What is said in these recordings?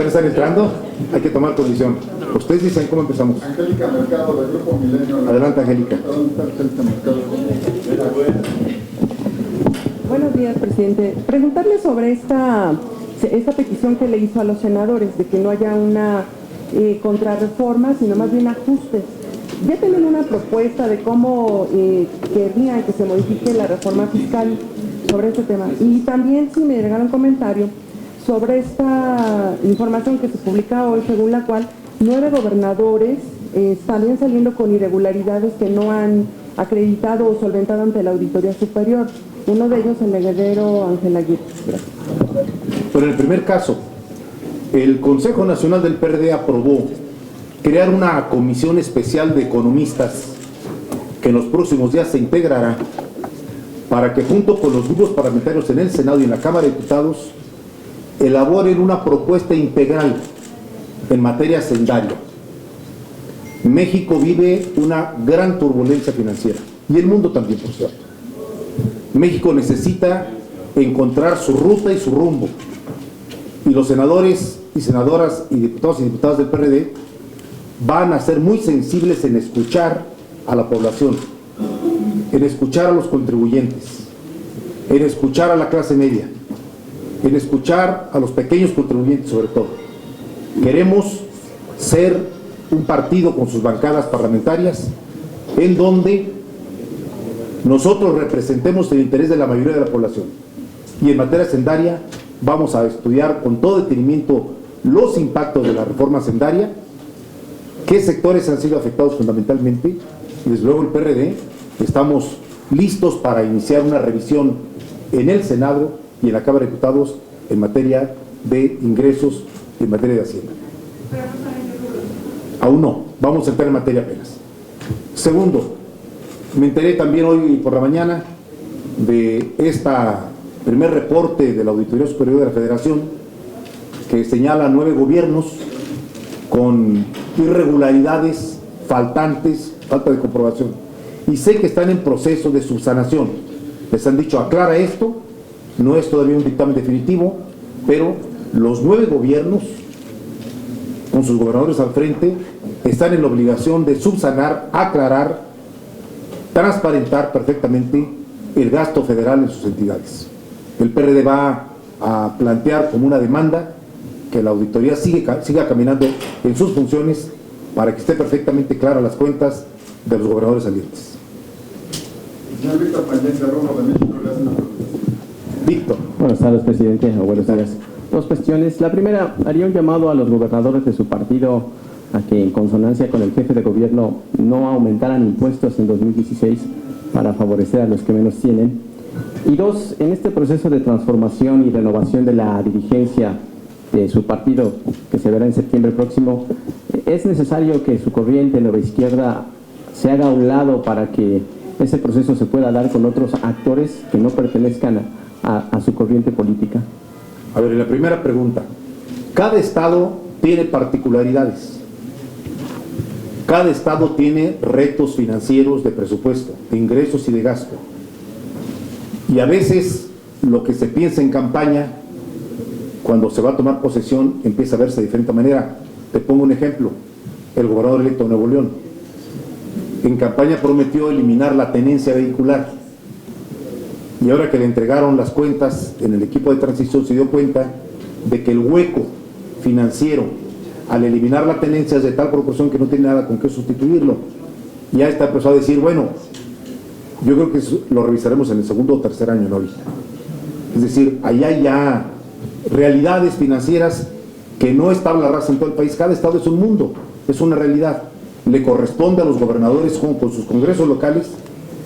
apenas están entrando, hay que tomar condición. Ustedes dicen cómo empezamos. Angélica Mercado, del Grupo Milenio. Adelante, Angélica. Buenos días, presidente. Preguntarle sobre esta petición que le hizo a los senadores de que no haya una contrarreforma, sino más bien ajustes. ¿Ya tienen una propuesta de cómo querrían que se modifique la reforma fiscal sobre este tema? Y también si me regala un comentario sobre esta información que se publica hoy, según la cual 9 gobernadores estarían saliendo con irregularidades que no han acreditado o solventado ante la Auditoría Superior. Uno de ellos, el heredero Ángel Aguirre. Gracias. Pero en el primer caso, el Consejo Nacional del PRD aprobó crear una comisión especial de economistas que en los próximos días se integrará para que junto con los grupos parlamentarios en el Senado y en la Cámara de Diputados elaboren una propuesta integral en materia hacendaria. México vive una gran turbulencia financiera y el mundo también, por cierto. México necesita encontrar su ruta y su rumbo, y los senadores y senadoras y diputadas del PRD van a ser muy sensibles en escuchar a la población, en escuchar a los contribuyentes, en escuchar a la clase media, en escuchar a los pequeños contribuyentes sobre todo. Queremos ser un partido con sus bancadas parlamentarias en donde nosotros representemos el interés de la mayoría de la población, y en materia hacendaria vamos a estudiar con todo detenimiento los impactos de la reforma hacendaria, qué sectores han sido afectados fundamentalmente, y desde luego el PRD estamos listos para iniciar una revisión en el Senado y en la Cámara de Diputados en materia de ingresos y en materia de Hacienda. Aún no, vamos a entrar en materia apenas. Segundo, me enteré también hoy por la mañana de primer reporte de la Auditoría Superior de la Federación que señala 9 gobiernos con irregularidades, faltantes, falta de comprobación, y sé que están en proceso de subsanación. Les han dicho, aclara esto, no es todavía un dictamen definitivo, pero los 9 gobiernos con sus gobernadores al frente están en la obligación de subsanar, aclarar, transparentar perfectamente el gasto federal en sus entidades. El PRD va a plantear como una demanda que la auditoría siga caminando en sus funciones para que esté perfectamente clara las cuentas de los gobernadores salientes. Señor Víctor Payén, de Rojo de México, le hace una pregunta. Víctor. Buenas tardes, presidente. Buenas tardes. 2 cuestiones. La primera, haría un llamado a los gobernadores de su partido a que, en consonancia con el jefe de gobierno, no aumentaran impuestos en 2016 para favorecer a los que menos tienen. Y 2, en este proceso de transformación y renovación de la dirigencia de su partido, que se verá en septiembre próximo, ¿es necesario que su corriente Nueva Izquierda se haga a un lado para que ese proceso se pueda dar con otros actores que no pertenezcan a su corriente política? A ver, en la primera pregunta, cada estado tiene particularidades. Cada estado tiene retos financieros de presupuesto, de ingresos y de gasto. Y a veces lo que se piensa en campaña, cuando se va a tomar posesión, empieza a verse de diferente manera. Te pongo un ejemplo: el gobernador electo de Nuevo León en campaña prometió eliminar la tenencia vehicular, y ahora que le entregaron las cuentas en el equipo de transición se dio cuenta de que el hueco financiero al eliminar la tenencia es de tal proporción que no tiene nada con qué sustituirlo. Ya está empezó a decir, bueno, yo creo que eso lo revisaremos en el segundo o tercer año, ¿no? Es decir, allá hay ya realidades financieras que no es tabla rasa en todo el país. Cada estado es un mundo, es una realidad. Le corresponde a los gobernadores con sus congresos locales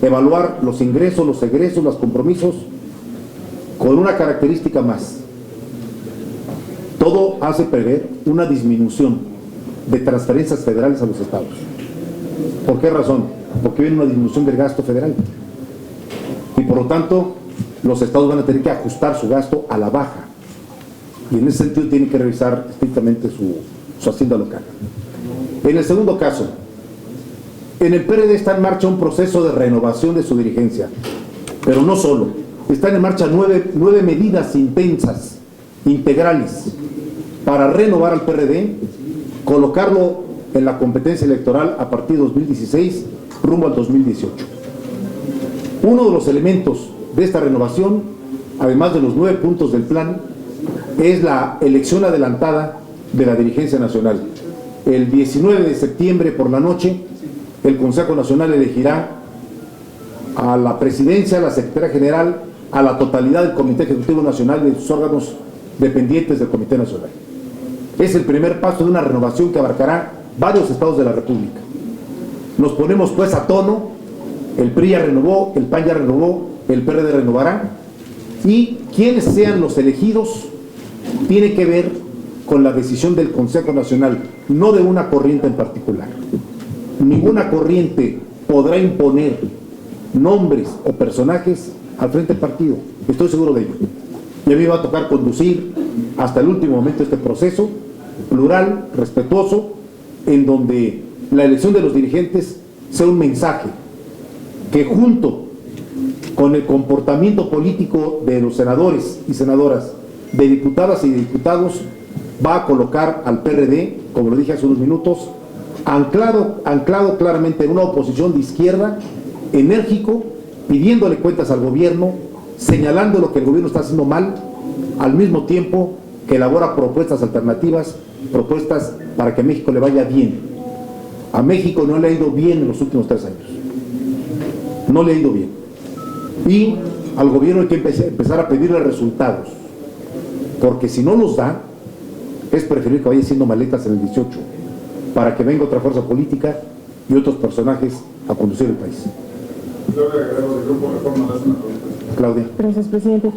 evaluar los ingresos, los egresos, los compromisos, con una característica más. Todo hace prever una disminución de transferencias federales a los estados. ¿Por qué razón? Porque viene una disminución del gasto federal. Y por lo tanto, los estados van a tener que ajustar su gasto a la baja. Y en ese sentido tienen que revisar estrictamente su hacienda local. En el segundo caso, en el PRD está en marcha un proceso de renovación de su dirigencia, pero no solo, están en marcha nueve medidas intensas, integrales, para renovar al PRD, colocarlo en la competencia electoral a partir de 2016 rumbo al 2018. Uno de los elementos de esta renovación, además de los 9 puntos del plan, es la elección adelantada de la dirigencia nacional. El 19 de septiembre por la noche, el Consejo Nacional elegirá a la presidencia, a la secretaria general, a la totalidad del Comité Ejecutivo Nacional y de sus órganos dependientes del Comité Nacional. Es el primer paso de una renovación que abarcará varios estados de la República. Nos ponemos pues a tono, el PRI ya renovó, el PAN ya renovó, el PRD renovará, y quienes sean los elegidos tiene que ver con la decisión del Consejo Nacional, no de una corriente en particular. Ninguna corriente podrá imponer nombres o personajes al frente del partido, estoy seguro de ello. Y a mí me va a tocar conducir hasta el último momento este proceso plural, respetuoso, en donde la elección de los dirigentes sea un mensaje que, junto con el comportamiento político de los senadores y senadoras, de diputadas y de diputados, va a colocar al PRD, como lo dije hace unos minutos, anclado claramente en una oposición de izquierda, enérgico, pidiéndole cuentas al gobierno, señalando lo que el gobierno está haciendo mal, al mismo tiempo que elabora propuestas alternativas, propuestas para que a México le vaya bien. A México no le ha ido bien en los últimos 3 años. No le ha ido bien. Y al gobierno hay que empezar a pedirle resultados, porque si no los da, es preferible que vaya haciendo maletas en el 18 para que venga otra fuerza política y otros personajes a conducir el país. Claudia. Gracias, presidente.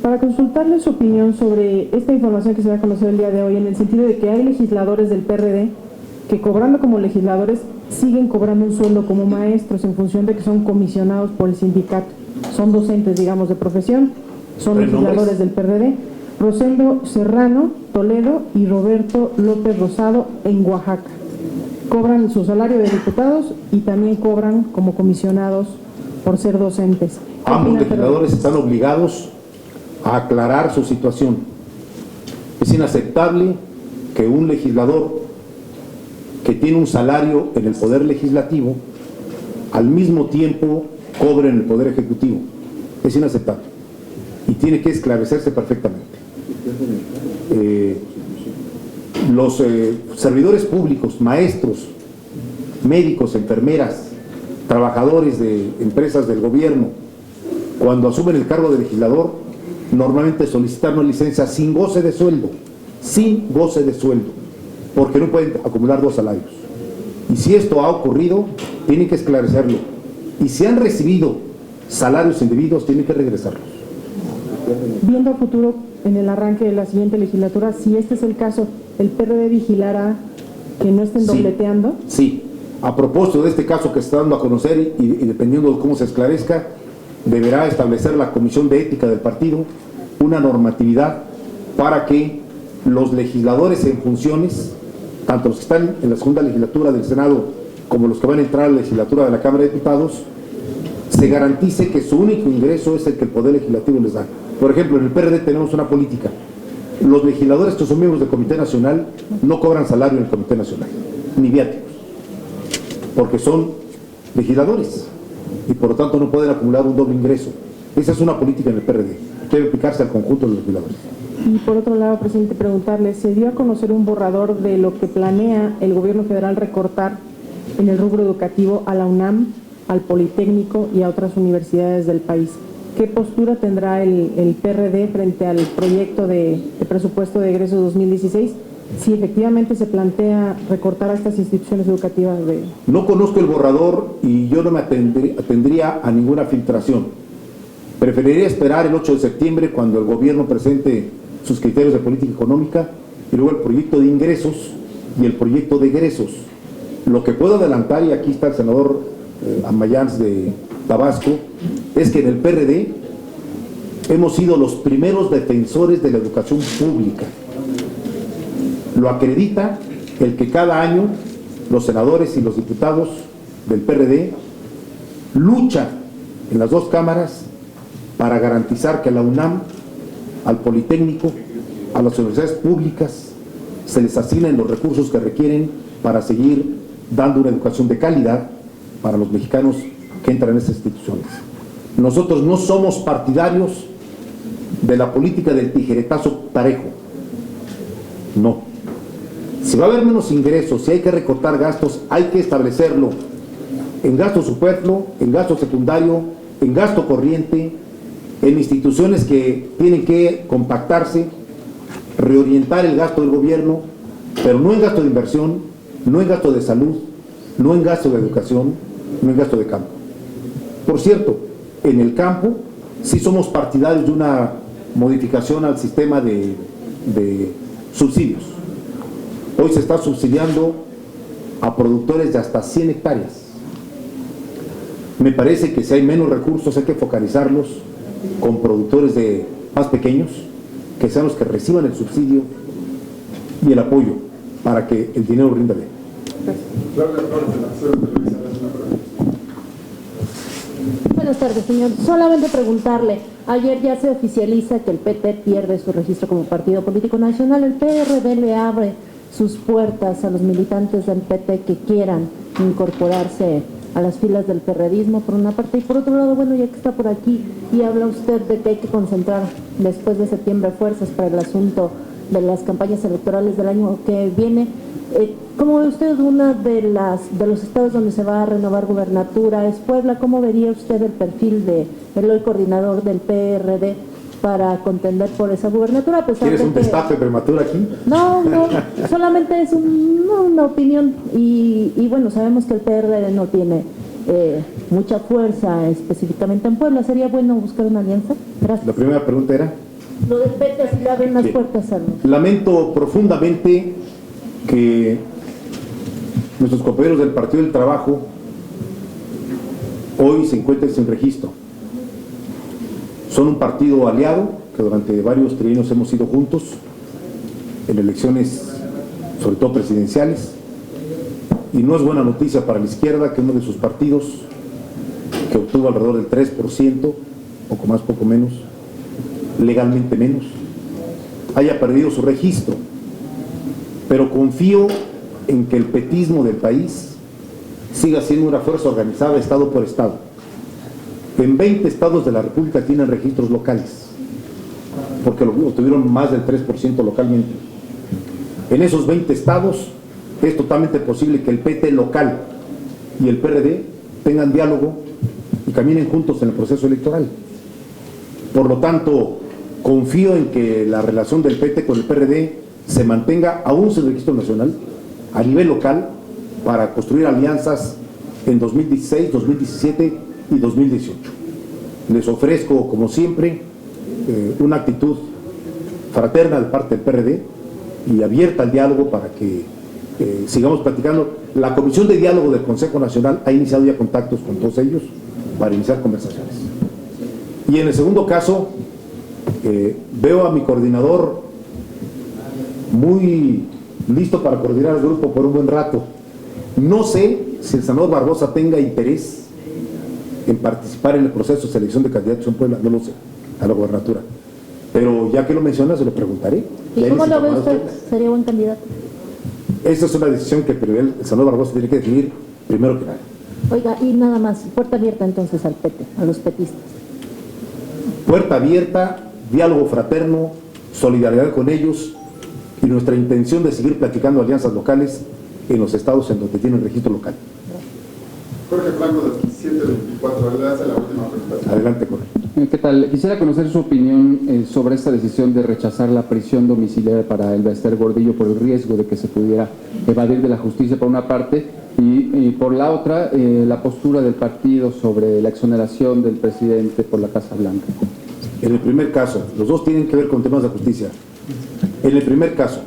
Para consultarle su opinión sobre esta información que se da a conocer el día de hoy, en el sentido de que hay legisladores del PRD que, cobrando como legisladores, siguen cobrando un sueldo como maestros en función de que son comisionados por el sindicato. Son docentes, digamos, de profesión, son legisladores del PRD. Rosendo Serrano, Toledo, y Roberto López Rosado en Oaxaca. Cobran su salario de diputados y también cobran como comisionados por ser docentes. Ambos legisladores están obligados a aclarar su situación. Es inaceptable que un legislador que tiene un salario en el Poder Legislativo al mismo tiempo cobre en el Poder Ejecutivo. Es inaceptable y tiene que esclarecerse perfectamente. Los servidores públicos, maestros, médicos, enfermeras, trabajadores de empresas del gobierno, cuando asumen el cargo de legislador, normalmente solicitan una licencia sin goce de sueldo, porque no pueden acumular 2 salarios. Y si esto ha ocurrido, tienen que esclarecerlo. Y si han recibido salarios indebidos, tienen que regresarlos. Viendo a futuro, en el arranque de la siguiente legislatura, si este es el caso, ¿el PRD vigilará que no estén dobleteando? Sí. A propósito de este caso que se está dando a conocer y dependiendo de cómo se esclarezca, deberá establecer la Comisión de Ética del partido una normatividad para que los legisladores en funciones, tanto los que están en la segunda legislatura del Senado como los que van a entrar a la legislatura de la Cámara de Diputados, se garantice que su único ingreso es el que el Poder Legislativo les da. Por ejemplo, en el PRD tenemos una política. Los legisladores que son miembros del Comité Nacional no cobran salario en el Comité Nacional, ni viáticos, porque son legisladores y por lo tanto no pueden acumular un doble ingreso. Esa es una política en el PRD, debe aplicarse al conjunto de los legisladores. Y por otro lado, presidente, preguntarle, ¿se dio a conocer un borrador de lo que planea el gobierno federal recortar en el rubro educativo a la UNAM, al Politécnico y a otras universidades del país? ¿Qué postura tendrá el PRD frente al proyecto de presupuesto de egresos 2016? Si efectivamente se plantea recortar a estas instituciones educativas de... No conozco el borrador y yo no me atendría a ninguna filtración. Preferiría esperar el 8 de septiembre cuando el gobierno presente sus criterios de política económica y luego el proyecto de ingresos y el proyecto de egresos. Lo que puedo adelantar, y aquí está el senador Amayans de Tabasco, es que en el PRD hemos sido los primeros defensores de la educación pública. Lo acredita el que cada año los senadores y los diputados del PRD luchan en las 2 cámaras para garantizar que a la UNAM, al Politécnico, a las universidades públicas, se les asignen los recursos que requieren para seguir dando una educación de calidad para los mexicanos que entran en estas instituciones. Nosotros no somos partidarios de la política del tijeretazo parejo. No. Si va a haber menos ingresos, si hay que recortar gastos, hay que establecerlo en gasto superfluo, en gasto secundario, en gasto corriente, en instituciones que tienen que compactarse, reorientar el gasto del gobierno, pero no en gasto de inversión, no en gasto de salud, no en gasto de educación, no en gasto de campo. Por cierto, en el campo sí somos partidarios de una modificación al sistema de subsidios. Hoy se está subsidiando a productores de hasta 100 hectáreas. Me parece que si hay menos recursos hay que focalizarlos con productores más pequeños, que sean los que reciban el subsidio y el apoyo para que el dinero rinda bien. Buenas tardes, señor. Solamente preguntarle, ayer ya se oficializa que el PT pierde su registro como partido político nacional. El PRD le abre sus puertas a los militantes del PT que quieran incorporarse a las filas del perredismo, por una parte, y por otro lado, bueno, ya que está por aquí y habla usted de que hay que concentrar después de septiembre fuerzas para el asunto de las campañas electorales del año que viene, ¿cómo ve usted una de los estados donde se va a renovar gubernatura? ¿Es Puebla? ¿Cómo vería usted el perfil del hoy coordinador del PRD para contender por esa gubernatura? A pesar ¿Quieres de un que... destape prematuro aquí? No, solamente es una opinión y bueno, sabemos que el PRD no tiene mucha fuerza específicamente en Puebla. ¿Sería bueno buscar una alianza? Gracias. La primera pregunta era... Lo del PT, si le abren las puertas a los... Lamento profundamente que nuestros compañeros del Partido del Trabajo hoy se encuentren sin registro. Son un partido aliado que durante varios trienios hemos ido juntos en elecciones, sobre todo presidenciales, y no es buena noticia para la izquierda que uno de sus partidos, que obtuvo alrededor del 3%, poco más, poco menos, legalmente menos, haya perdido su registro. Pero confío en que el petismo del país siga siendo una fuerza organizada estado por estado. En 20 estados de la República tienen registros locales, porque lo tuvieron más del 3% localmente. En esos 20 estados es totalmente posible que el PT local y el PRD tengan diálogo y caminen juntos en el proceso electoral. Por lo tanto, confío en que la relación del PT con el PRD se mantenga aún sin registro nacional a nivel local para construir alianzas en 2016, 2017 y 2018. Les ofrezco, como siempre, una actitud fraterna de parte del PRD y abierta al diálogo para que sigamos platicando. La Comisión de Diálogo del Consejo Nacional ha iniciado ya contactos con todos ellos para iniciar conversaciones. Y en el segundo caso, veo a mi coordinador muy listo para coordinar el grupo por un buen rato. No sé si el senador Barbosa tenga interés en participar en el proceso de selección de candidatos en Puebla, no lo sé, a la gobernatura. Pero ya que lo menciona, se lo preguntaré. ¿Y cómo lo ve usted? ¿Sería buen candidato? Esa es una decisión que el senador Barbosa tiene que definir primero que nada. Oiga, y nada más, puerta abierta entonces al PT, a los petistas. Puerta abierta, diálogo fraterno, solidaridad con ellos y nuestra intención de seguir platicando alianzas locales en los estados en donde tienen registro local. Jorge Blanco, de 724, le hace la última presentación. Adelante, Jorge. ¿Qué tal? Quisiera conocer su opinión sobre esta decisión de rechazar la prisión domiciliaria para Elbester Gordillo por el riesgo de que se pudiera evadir de la justicia por una parte y por la otra la postura del partido sobre la exoneración del presidente por la Casa Blanca. En el primer caso, los dos tienen que ver con temas de justicia. En el primer caso,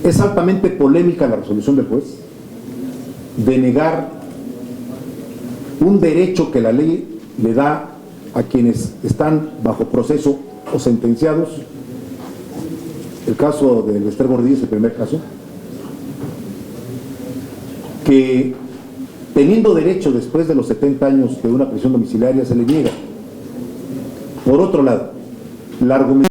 es altamente polémica la resolución del juez de negar un derecho que la ley le da a quienes están bajo proceso o sentenciados. El caso de Elbester Gordillo es el primer caso, que teniendo derecho después de los 70 años de una prisión domiciliaria se le niega. Por otro lado, la argumentación